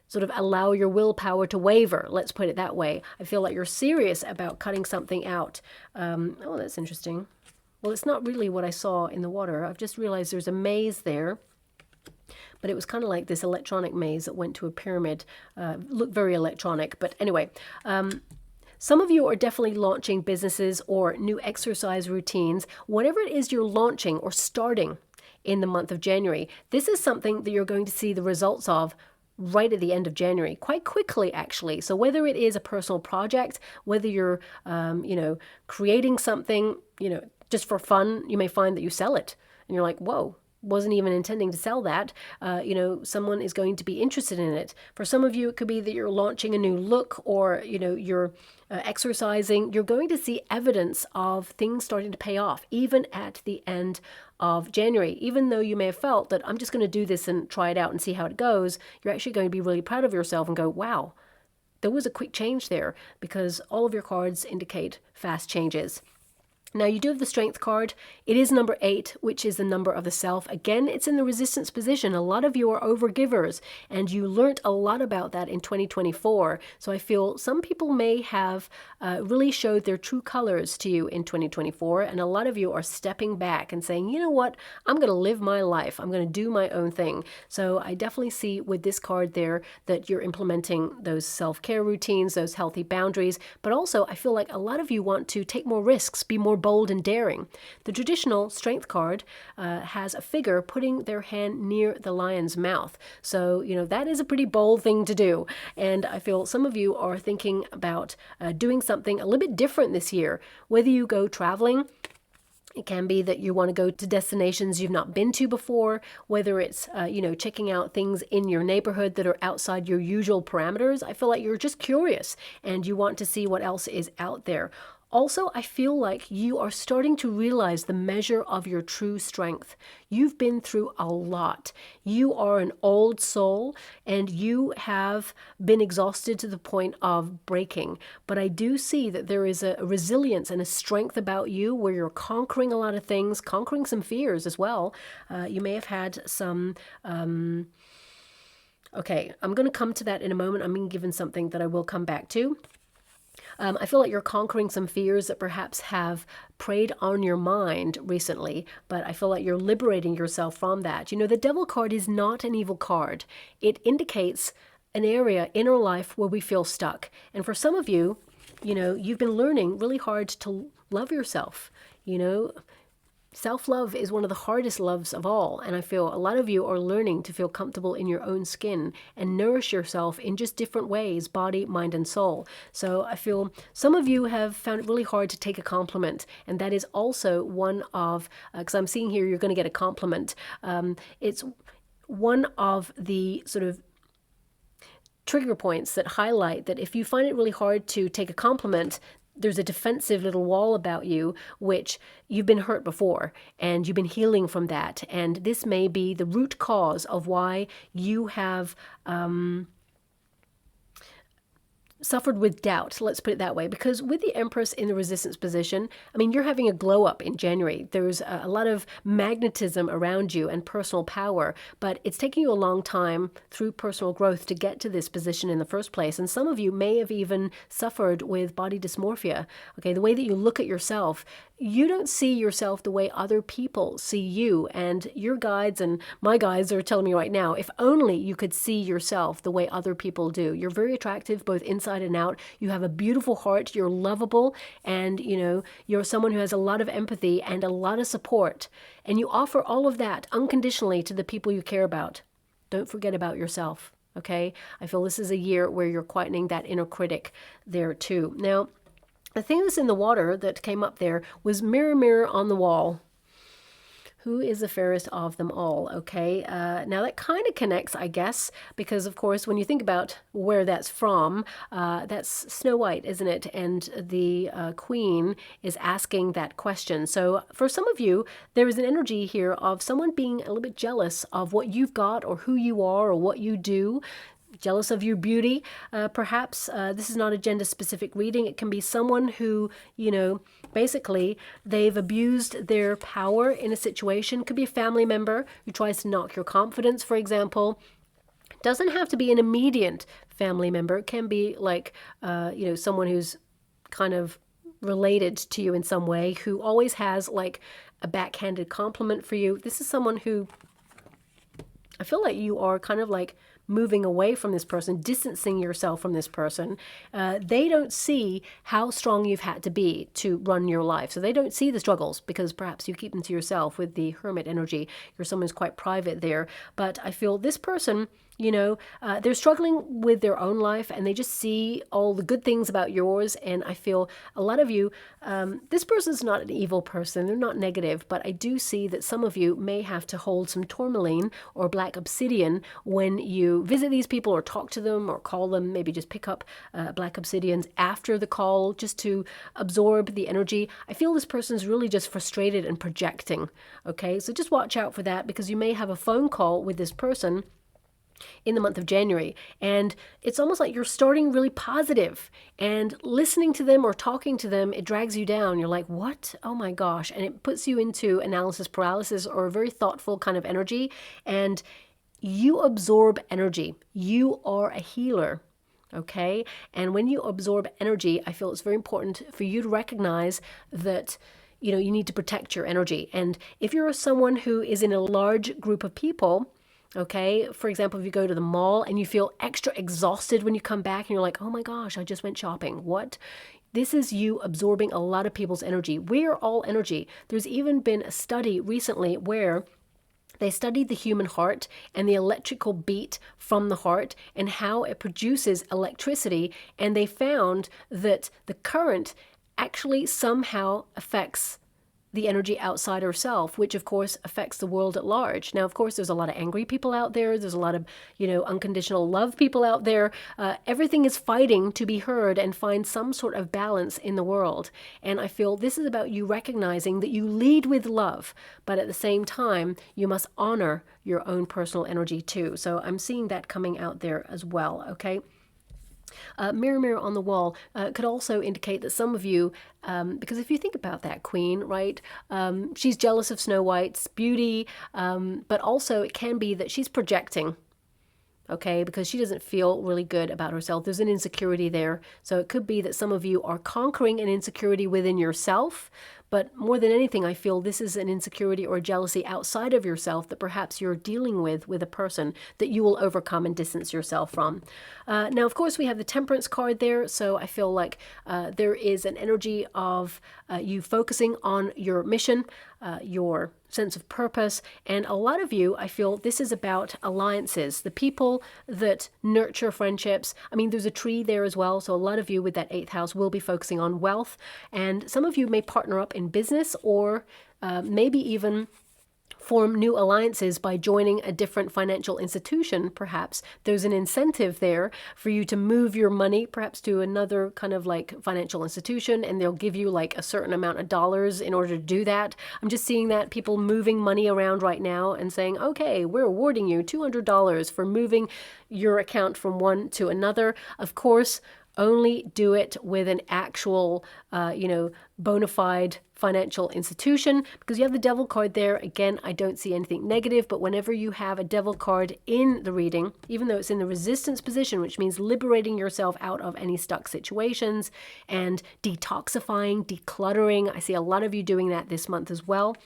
sort of allow your willpower to waver. Let's put it that way. I feel like you're serious about cutting something out. Oh, that's interesting. Well, it's not really what I saw in the water. I've just realized there's a maze there. But it was kind of like this electronic maze that went to a pyramid. Looked very electronic. But anyway, some of you are definitely launching businesses or new exercise routines. Whatever it is you're launching or starting in the month of January, this is something that you're going to see the results of right at the end of January, quite quickly actually. So whether it is a personal project, whether you're, creating something, just for fun, you may find that you sell it and you're like, whoa, wasn't even intending to sell that. Someone is going to be interested in it. For some of you, it could be that you're launching a new look, or, you're exercising. You're going to see evidence of things starting to pay off, even at the end of January. Even though you may have felt that I'm just going to do this and try it out and see how it goes, you're actually going to be really proud of yourself and go, wow, there was a quick change there, because all of your cards indicate fast changes. Now you do have the Strength card. It is number 8, which is the number of the self. Again, it's in the resistance position. A lot of you are overgivers, and you learned a lot about that in 2024. So I feel some people may have really showed their true colors to you in 2024, and a lot of you are stepping back and saying, you know what, I'm going to live my life. I'm going to do my own thing. So I definitely see with this card there that you're implementing those self-care routines, those healthy boundaries, but also I feel like a lot of you want to take more risks, be more bold and daring. The traditional Strength card has a figure putting their hand near the lion's mouth. So, that is a pretty bold thing to do. And I feel some of you are thinking about doing something a little bit different this year. Whether you go traveling, it can be that you want to go to destinations you've not been to before, whether it's, checking out things in your neighborhood that are outside your usual parameters. I feel like you're just curious and you want to see what else is out there. Also, I feel like you are starting to realize the measure of your true strength. You've been through a lot. You are an old soul and you have been exhausted to the point of breaking. But I do see that there is a resilience and a strength about you where you're conquering a lot of things, conquering some fears as well. You may have had some... Okay, I'm going to come to that in a moment. I'm being given something that I will come back to. I feel like you're conquering some fears that perhaps have preyed on your mind recently, but I feel like you're liberating yourself from that. The Devil card is not an evil card. It indicates an area in our life where we feel stuck. And for some of you, you've been learning really hard to love yourself. Self-love is one of the hardest loves of all, and I feel a lot of you are learning to feel comfortable in your own skin and nourish yourself in just different ways, body, mind, and soul. So I feel some of you have found it really hard to take a compliment, and that is also one of, because I'm seeing here you're going to get a compliment, it's one of the sort of trigger points that highlight that if you find it really hard to take a compliment, there's a defensive little wall about you, which you've been hurt before and you've been healing from that. And this may be the root cause of why you have suffered with doubt, let's put it that way, because with the Empress in the resistance position, you're having a glow up in January. There's a lot of magnetism around you and personal power, but it's taking you a long time through personal growth to get to this position in the first place. And some of you may have even suffered with body dysmorphia. Okay, the way that you look at yourself, you don't see yourself the way other people see you. And your guides and my guides are telling me right now, if only you could see yourself the way other people do. You're very attractive, both inside and out. You have a beautiful heart. You're lovable. And, you're someone who has a lot of empathy and a lot of support. And you offer all of that unconditionally to the people you care about. Don't forget about yourself. Okay? I feel this is a year where you're quietening that inner critic there too. Now, the thing that's in the water that came up there was mirror, mirror on the wall. Who is the fairest of them all? Okay, now that kind of connects, I guess, because of course, when you think about where that's from, that's Snow White, isn't it? And the Queen is asking that question. So for some of you, there is an energy here of someone being a little bit jealous of what you've got or who you are or what you do. jealous of your beauty, perhaps. This is not a gender-specific reading. It can be someone who, you know, basically they've abused their power in a situation. Could be a family member who tries to knock your confidence, for example. Doesn't have to be an immediate family member. It can be like, you know, someone who's kind of related to you in some way, who always has like a backhanded compliment for you. This is someone who I feel like you are kind of like moving away from this person, distancing yourself from this person. They don't see how strong you've had to be to run your life. So they don't see the struggles because perhaps you keep them to yourself with the hermit energy. You're someone who's quite private there. But I feel this person, you know, they're struggling with their own life and they just see all the good things about yours. And I feel a lot of you, this person's not an evil person. They're not negative, but I do see that some of you may have to hold some tourmaline or black obsidian when you visit these people or talk to them or call them. Maybe just pick up black obsidians after the call just to absorb the energy. I feel this person's really just frustrated and projecting. Okay, so just watch out for that because you may have a phone call with this person in the month of January, and it's almost like you're starting really positive and listening to them or talking to them, it drags you down. You're like, what? Oh my gosh. And it puts you into analysis paralysis or a very thoughtful kind of energy, and you absorb energy. You are a healer. Okay. And when you absorb energy, I feel it's very important for you to recognize that, you know, you need to protect your energy. And if you're someone who is in a large group of people, okay, for example, if you go to the mall and you feel extra exhausted when you come back and you're like, oh my gosh, I just went shopping. What? This is you absorbing a lot of people's energy. We are all energy. There's even been a study recently where they studied the human heart and the electrical beat from the heart and how it produces electricity. And they found that the current actually somehow affects the energy outside ourselves, which of course affects the world at large. Now, of course, there's a lot of angry people out there. There's a lot of, you know, unconditional love people out there. Everything is fighting to be heard and find some sort of balance in the world. And I feel this is about you recognizing that you lead with love, but at the same time, you must honor your own personal energy too. So I'm seeing that coming out there as well, okay? Mirror, mirror on the wall could also indicate that some of you, because if you think about that queen, right, she's jealous of Snow White's beauty, but also it can be that she's projecting, okay, because she doesn't feel really good about herself. There's an insecurity there. So it could be that some of you are conquering an insecurity within yourself. But more than anything, I feel this is an insecurity or jealousy outside of yourself that perhaps you're dealing with a person that you will overcome and distance yourself from. Now, of course, we have the Temperance card there. So I feel like there is an energy of you focusing on your mission, your sense of purpose. And a lot of you, I feel this is about alliances, the people that nurture friendships. I mean, there's a tree there as well. So a lot of you with that 8th house will be focusing on wealth. And some of you may partner up in business or maybe even form new alliances by joining a different financial institution. Perhaps there's an incentive there for you to move your money perhaps to another kind of like financial institution, and they'll give you like a certain amount of dollars in order to do that. I'm just seeing that people moving money around right now and saying, okay, we're awarding you $200 for moving your account from one to another. Of course, only do it with an actual, bona fide financial institution, because you have the Devil card there. Again, I don't see anything negative, but whenever you have a Devil card in the reading, even though it's in the resistance position, which means liberating yourself out of any stuck situations and detoxifying, decluttering. I see a lot of you doing that this month as well.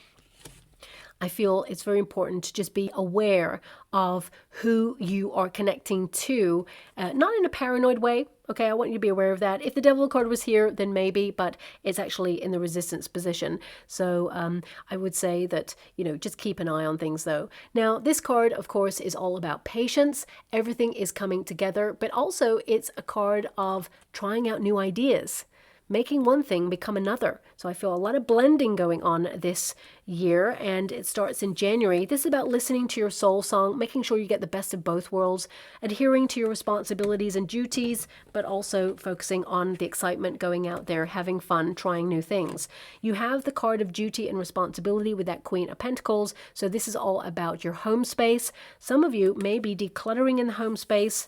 I feel it's very important to just be aware of who you are connecting to, not in a paranoid way. Okay, I want you to be aware of that. If the Devil card was here, then maybe, but it's actually in the resistance position. So I would say that, just keep an eye on things though. Now, this card, of course, is all about patience. Everything is coming together, but also it's a card of trying out new ideas, making one thing become another. So I feel a lot of blending going on this year, and it starts in January. This is about listening to your soul song, making sure you get the best of both worlds, adhering to your responsibilities and duties, but also focusing on the excitement, going out there, having fun, trying new things. You have the card of duty and responsibility with that Queen of Pentacles. So this is all about your home space. Some of you may be decluttering in the home space.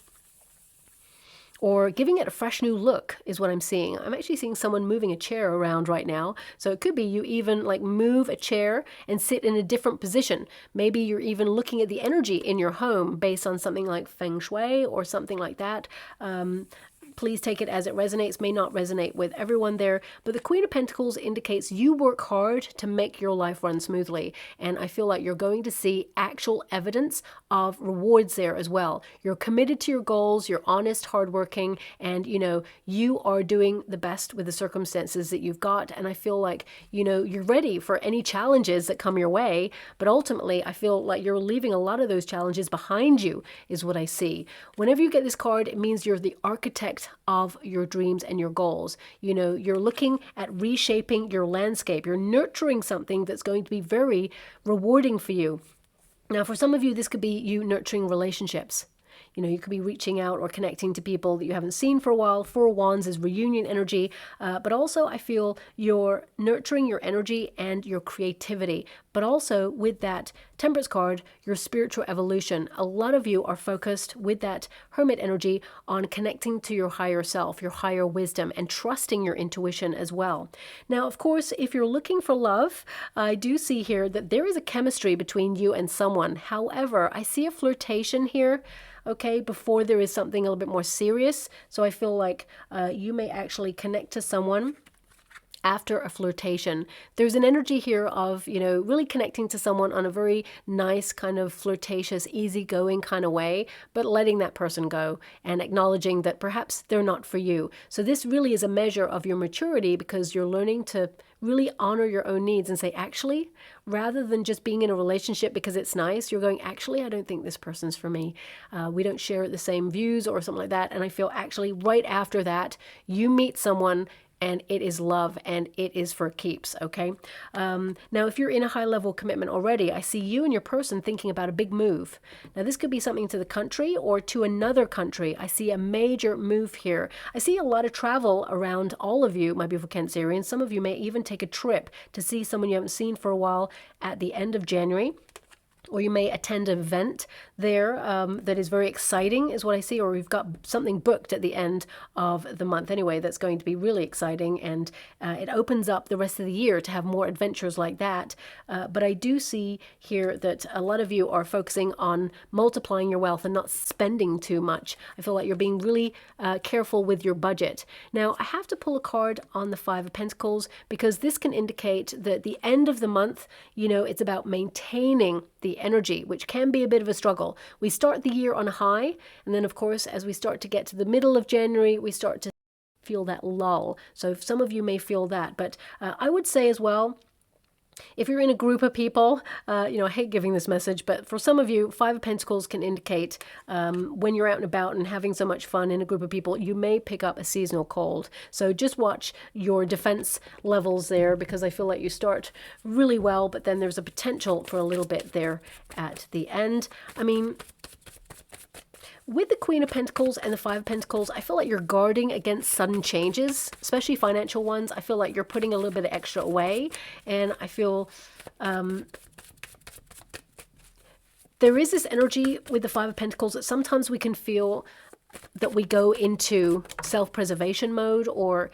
or giving it a fresh new look is what I'm seeing. I'm actually seeing someone moving a chair around right now. So it could be you even like move a chair and sit in a different position. Maybe you're even looking at the energy in your home based on something like feng shui or something like that. Please take it as it resonates, may not resonate with everyone there. But the Queen of Pentacles indicates you work hard to make your life run smoothly. And I feel like you're going to see actual evidence of rewards there as well. You're committed to your goals, you're honest, hardworking, and you are doing the best with the circumstances that you've got. And I feel like, you're ready for any challenges that come your way. But ultimately, I feel like you're leaving a lot of those challenges behind you, is what I see. Whenever you get this card, it means you're the architect of your dreams and your goals. You're looking at reshaping your landscape. You're nurturing something that's going to be very rewarding for you. Now, for some of you, this could be you nurturing relationships. You could be reaching out or connecting to people that you haven't seen for a while. Four of Wands is reunion energy, but also I feel you're nurturing your energy and your creativity, but also with that Temperance card, your spiritual evolution. A lot of you are focused with that Hermit energy on connecting to your higher self, your higher wisdom, and trusting your intuition as well. Now, of course, if you're looking for love, I do see here that there is a chemistry between you and someone. However, I see a flirtation here, okay, before there is something a little bit more serious. So I feel like you may actually connect to someone after a flirtation. There's an energy here of, really connecting to someone on a very nice kind of flirtatious, easygoing kind of way, but letting that person go and acknowledging that perhaps they're not for you. So this really is a measure of your maturity, because you're learning to really honor your own needs and say, actually, rather than just being in a relationship because it's nice, you're going, actually, I don't think this person's for me. We don't share the same views or something like that. And I feel actually right after that, you meet someone and it is love and it is for keeps, okay? Now, if you're in a high-level commitment already, I see you and your person thinking about a big move. Now, this could be something to the country or to another country. I see a major move here. I see a lot of travel around all of you, my beautiful Cancerians. Some of you may even take a trip to see someone you haven't seen for a while at the end of January. Or you may attend an event there that is very exciting, is what I see, or we've got something booked at the end of the month anyway that's going to be really exciting, and it opens up the rest of the year to have more adventures like that. But I do see here that a lot of you are focusing on multiplying your wealth and not spending too much. I feel like you're being really careful with your budget. Now, I have to pull a card on the Five of Pentacles, because this can indicate that the end of the month, it's about maintaining the energy, which can be a bit of a struggle. We start the year on a high, and then of course, as we start to get to the middle of January, we start to feel that lull. So some of you may feel that, but I would say as well, if you're in a group of people, I hate giving this message, but for some of you, Five of Pentacles can indicate when you're out and about and having so much fun in a group of people, you may pick up a seasonal cold. So just watch your defense levels there, because I feel like you start really well, but then there's a potential for a little bit there at the end. I mean, with the Queen of Pentacles and the Five of Pentacles, I feel like you're guarding against sudden changes, especially financial ones. I feel like you're putting a little bit of extra away, and I feel there is this energy with the Five of Pentacles that sometimes we can feel that we go into self-preservation mode, or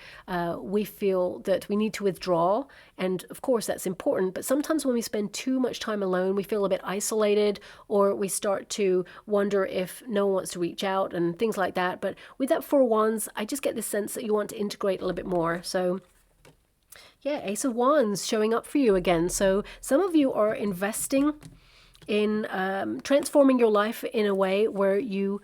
we feel that we need to withdraw. And of course, that's important. But sometimes when we spend too much time alone, we feel a bit isolated, or we start to wonder if no one wants to reach out and things like that. But with that Four of Wands, I just get this sense that you want to integrate a little bit more. So yeah, Ace of Wands showing up for you again. So some of you are investing in transforming your life in a way where you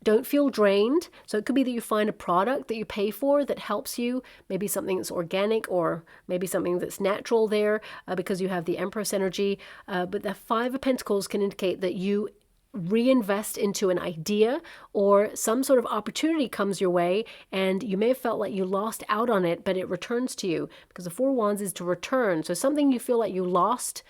don't feel drained. So it could be that you find a product that you pay for that helps you, maybe something that's organic, or maybe something that's natural there, because you have the Empress energy. But the Five of Pentacles can indicate that you reinvest into an idea, or some sort of opportunity comes your way and you may have felt like you lost out on it, but it returns to you, because the Four of Wands is to return. So something you feel like you lost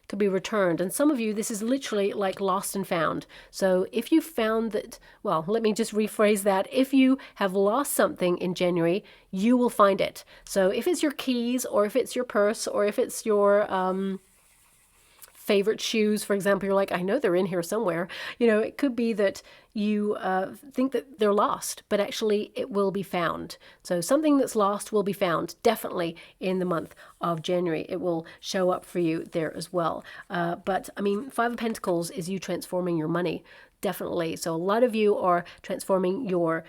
could be returned. And some of you, this is literally like lost and found. So if you found that, well, let me just rephrase that. If you have lost something in January, you will find it. So if it's your keys, or if it's your purse, or if it's your favorite shoes, for example, you're like, I know they're in here somewhere. It could be that you think that they're lost, but actually it will be found. So something that's lost will be found, definitely in the month of January. It will show up for you there as well. But I mean, Five of Pentacles is you transforming your money, definitely. So a lot of you are transforming your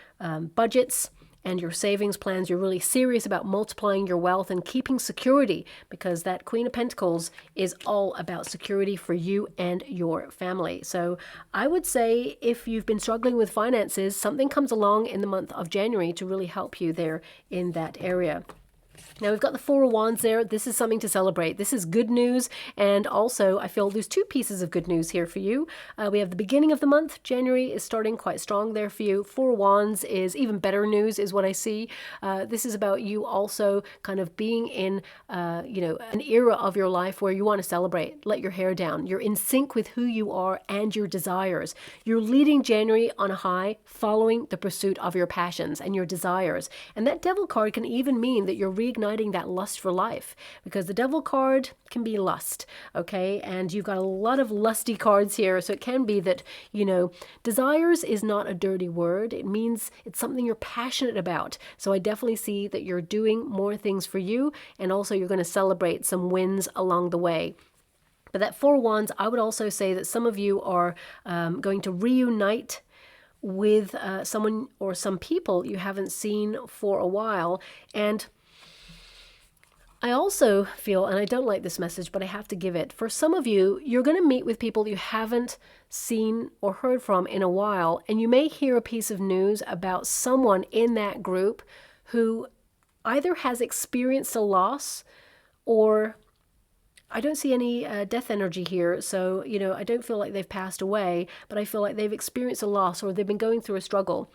budgets and your savings plans. You're really serious about multiplying your wealth and keeping security, because that Queen of Pentacles is all about security for you and your family. So I would say if you've been struggling with finances, something comes along in the month of January to really help you there in that area. Now we've got the Four of Wands there. This is something to celebrate. This is good news, and also I feel there's two pieces of good news here for you. We have the beginning of the month. January is starting quite strong there for you. Four of Wands is even better news is what I see. This is about you also kind of being in an era of your life where you want to celebrate, let your hair down. You're in sync with who you are and your desires. You're leading January on a high, following the pursuit of your passions and your desires. And that Devil card can even mean that you're reigniting that lust for life, because the Devil card can be lust, okay? And you've got a lot of lusty cards here, so it can be that, desires is not a dirty word. It means it's something you're passionate about. So I definitely see that you're doing more things for you, and also you're going to celebrate some wins along the way. But that Four of Wands, I would also say that some of you are going to reunite with someone or some people you haven't seen for a while. And I also feel, and I don't like this message, but I have to give it. For some of you, you're going to meet with people you haven't seen or heard from in a while, and you may hear a piece of news about someone in that group who either has experienced a loss, or I don't see any death energy here, so, I don't feel like they've passed away, but I feel like they've experienced a loss, or they've been going through a struggle.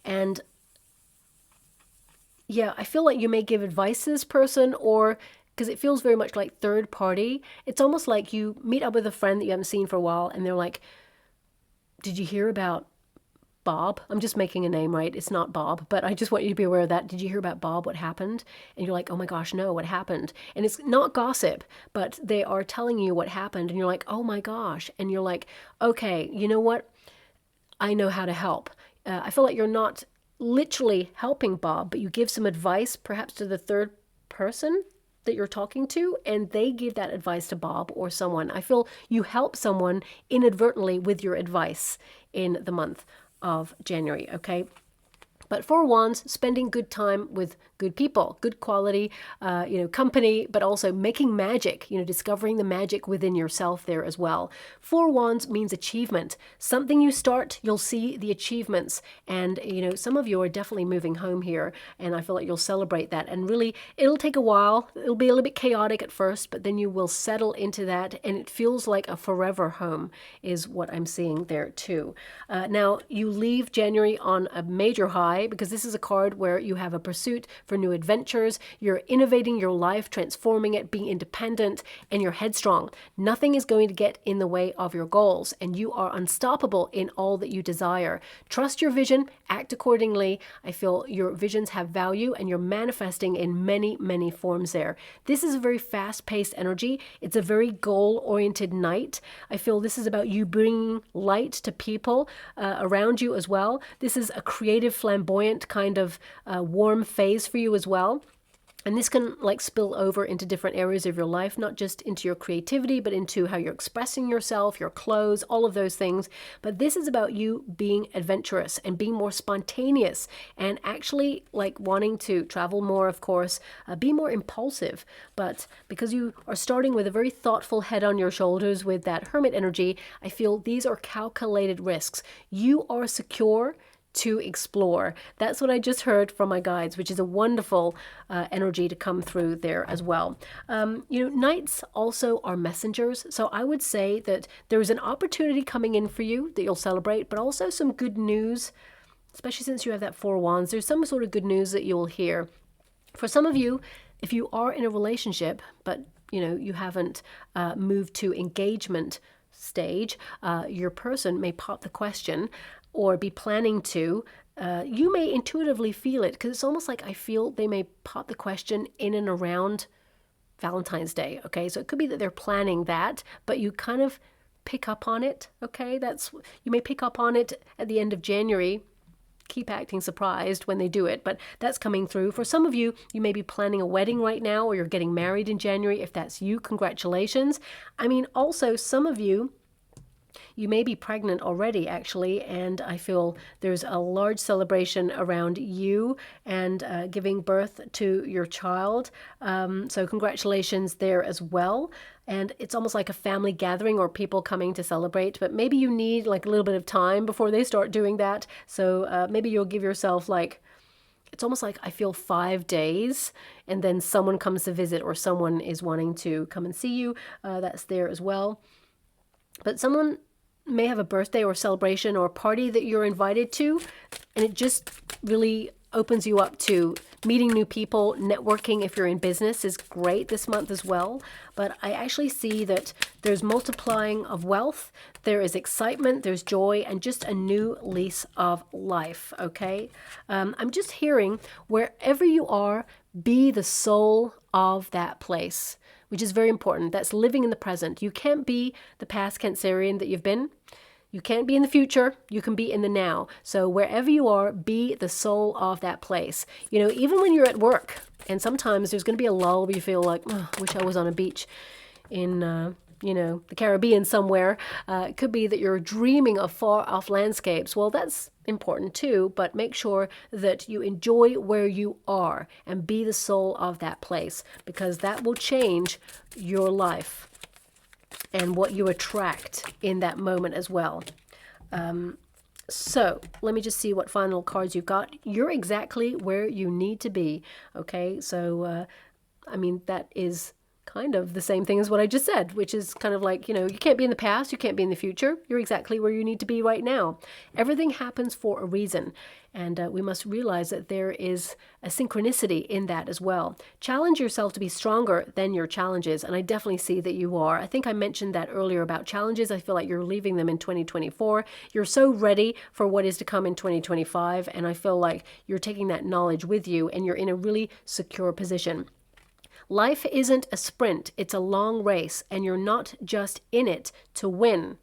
And yeah, I feel like you may give advice to this person, or because it feels very much like third party. It's almost like you meet up with a friend that you haven't seen for a while, and they're like, did you hear about Bob? I'm just making a name, right? It's not Bob, but I just want you to be aware of that. Did you hear about Bob? What happened? And you're like, oh my gosh, no, what happened? And it's not gossip, but they are telling you what happened, and you're like, oh my gosh. And you're like, okay, you know what? I know how to help. I feel like you're not literally helping Bob, but you give some advice perhaps to the third person that you're talking to, and they give that advice to Bob or someone. I feel you help someone inadvertently with your advice in the month of January, okay? But Four of Wands, spending good time with good people, good quality, company, but also making magic, discovering the magic within yourself there as well. Four of Wands means achievement. Something you start, you'll see the achievements. And, some of you are definitely moving home here, and I feel like you'll celebrate that. And really, it'll take a while. It'll be a little bit chaotic at first, but then you will settle into that, and it feels like a forever home is what I'm seeing there too. Now, you leave January on a major high, because this is a card where you have a pursuit for new adventures. You're innovating your life, transforming it, being independent, and you're headstrong. Nothing is going to get in the way of your goals, and you are unstoppable in all that you desire. Trust your vision, act accordingly. I feel your visions have value, and you're manifesting in many, many forms there. This is a very fast-paced energy. It's a very goal-oriented night. I feel this is about you bringing light to people around you as well. This is a creative, flamboyant kind of warm phase for you as well. And this can spill over into different areas of your life, not just into your creativity, but into how you're expressing yourself, your clothes, all of those things. But this is about you being adventurous and being more spontaneous, and actually wanting to travel more, of course, be more impulsive. But because you are starting with a very thoughtful head on your shoulders with that Hermit energy, I feel these are calculated risks. You are secure to explore. That's what I just heard from my guides, which is a wonderful energy to come through there as well. Nights also are messengers. So I would say that there is an opportunity coming in for you that you'll celebrate, but also some good news, especially since you have that Four of Wands. There's some sort of good news that you'll hear. For some of you, if you are in a relationship, but you haven't moved to engagement stage, your person may pop the question, or be planning to, you may intuitively feel it, because it's almost like I feel they may pop the question in and around Valentine's Day, okay? So it could be that they're planning that, but you kind of pick up on it, okay? You may pick up on it at the end of January. Keep acting surprised when they do it, but that's coming through. For some of you, you may be planning a wedding right now, or you're getting married in January. If that's you, congratulations. I mean, also some of you, you may be pregnant already, actually, and I feel there's a large celebration around you and giving birth to your child. So congratulations there as well. And it's almost like a family gathering or people coming to celebrate, but maybe you need like a little bit of time before they start doing that. So maybe you'll give yourself like, it's almost like I feel 5 days, and then someone comes to visit or someone is wanting to come and see you. That's there as well. But someone may have a birthday or celebration or party that you're invited to, and it just really opens you up to meeting new people. Networking, if you're in business, is great this month as well. But I actually see that there's multiplying of wealth, there is excitement, there's joy, and just a new lease of life, okay? I'm just hearing, wherever you are, be the soul of that place, which is very important. That's living in the present. You can't be the past Cancerian that you've been. You can't be in the future. You can be in the now. So wherever you are, be the soul of that place. You know, even when you're at work, and sometimes there's going to be a lull where you feel like, oh, I wish I was on a beach in, you know, the Caribbean somewhere. It could be that you're dreaming of far off landscapes. Well, that's important too, but make sure that you enjoy where you are and be the soul of that place, because that will change your life and what you attract in that moment as well. So let me just see what final cards you've got. You're exactly where you need to be. Okay, so I mean, that is kind of the same thing as what I just said, which is kind of like, you know, you can't be in the past, you can't be in the future. You're exactly where you need to be right now. Everything happens for a reason, and we must realize that there is a synchronicity in that as well. Challenge yourself to be stronger than your challenges, and I definitely see that you are. I think I mentioned that earlier about challenges. I feel like you're leaving them in 2024. You're so ready for what is to come in 2025, and I feel like you're taking that knowledge with you, and you're in a really secure position. Life isn't a sprint, it's a long race, and you're not just in it to win.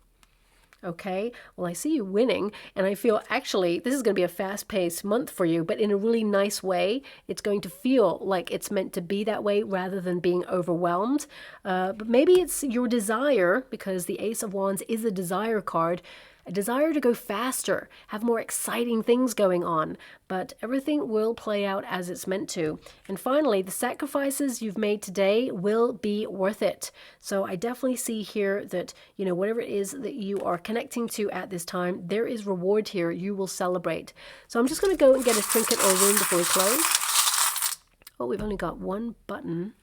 Okay, well, I see you winning, and I feel actually this is going to be a fast-paced month for you, but in a really nice way. It's going to feel like it's meant to be that way rather than being overwhelmed. But maybe it's your desire, because the Ace of Wands is a desire card, a desire to go faster, have more exciting things going on, but everything will play out as it's meant to. And finally, the sacrifices you've made today will be worth it. So I definitely see here that, you know, whatever it is that you are connecting to at this time, there is reward here. You will celebrate. So I'm just going to go and get a trinket or ring before we close. Oh, we've only got one button,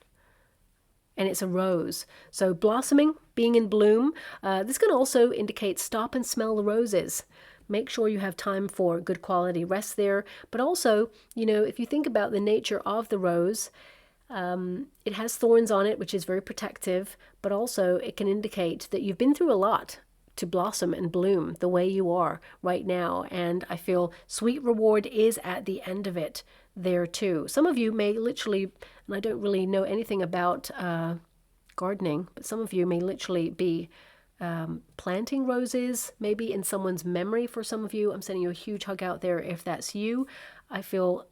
and it's a rose. So blossoming, being in bloom. This can also indicate stop and smell the roses. Make sure you have time for good quality rest there. But also, you know, if you think about the nature of the rose, it has thorns on it, which is very protective, but also it can indicate that you've been through a lot to blossom and bloom the way you are right now. And I feel sweet reward is at the end of it there too. Some of you may literally, and I don't really know anything about gardening, but some of you may literally be planting roses, maybe in someone's memory. For some of you, I'm sending you a huge hug out there if that's you. I feel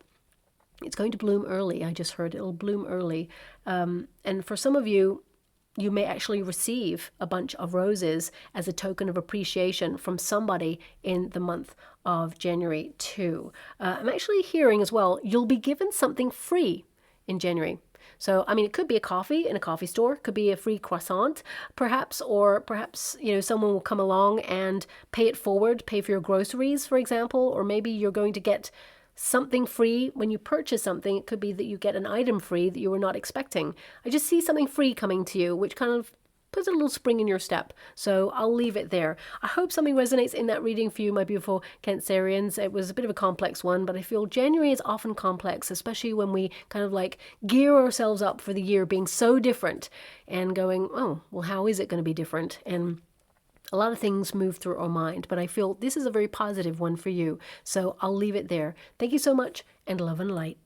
it's going to bloom early. I just heard it'll bloom early. And for some of you, you may actually receive a bunch of roses as a token of appreciation from somebody in the month of January too. I'm actually hearing as well, you'll be given something free in January. So, I mean, it could be a coffee in a coffee store, could be a free croissant, perhaps, or perhaps, you know, someone will come along and pay it forward, pay for your groceries, for example, or maybe you're going to get something free when you purchase something. It could be that you get an item free that you were not expecting. I just see something free coming to you, which kind of puts a little spring in your step. So I'll leave it there. I hope something resonates in that reading for you, my beautiful Cancerians. It was a bit of a complex one, but I feel January is often complex, especially when we kind of like gear ourselves up for the year being so different and going, oh, well, how is it going to be different? And a lot of things move through our mind, but I feel this is a very positive one for you. So I'll leave it there. Thank you so much, and love and light.